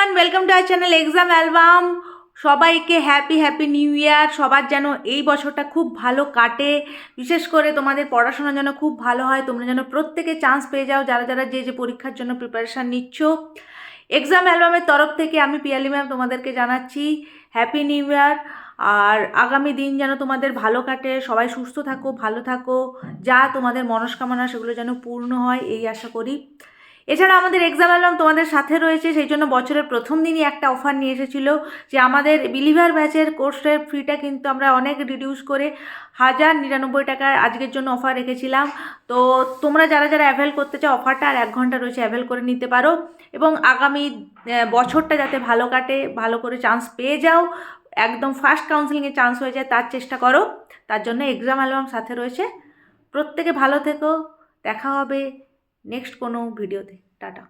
Everyone, welcome to our channel exam album. সবাইকে happy happy new year. সবার যেন এই বছরটা খুব ভালো কাটে, বিশেষ করে তোমাদের পড়াশোনা যেন খুব ভালো হয়, তোমরা যেন প্রত্যেকে চান্স পেয়ে যাও যারা যারা যে যে পরীক্ষার জন্য প্রিপারেশান নিচ্ছ। এক্সাম অ্যালবামের তরফ থেকে আমি পিয়ালি ম্যাম তোমাদেরকে জানাচ্ছি হ্যাপি নিউ ইয়ার। আর আগামী দিন যেন তোমাদের ভালো কাটে, সবাই সুস্থ থাকো, ভালো থাকো, যা তোমাদের মনস্কামনা সেগুলো যেন পূর্ণ হয় এই আশা করি। এছাড়া আমাদের এক্সাম অ্যালবাম তোমাদের সাথে রয়েছে, সেই জন্য বছরের প্রথম দিনই একটা অফার নিয়ে এসেছিলো যে আমাদের বিলিভার ব্যাচের কোর্সের ফিটা কিন্তু আমরা অনেক রিডিউস করে 1099 টাকায় আজকের জন্য অফার রেখেছিলাম। তো তোমরা যারা যারা অ্যাভেল করতে চাও, অফারটা আর 1 ঘন্টা রয়েছে, অ্যাভেল করে নিতে পারো এবং আগামী বছরটা যাতে ভালো কাটে, ভালো করে চান্স পেয়ে যাও, একদম ফার্স্ট কাউন্সেলিংয়ে চান্স হয়ে যায় তার চেষ্টা করো। তার জন্য এক্সাম অ্যালবাম সাথে রয়েছে। প্রত্যেকে ভালো থেকো, দেখা হবে নেক্সট কোনো ভিডিওতে। টাটা।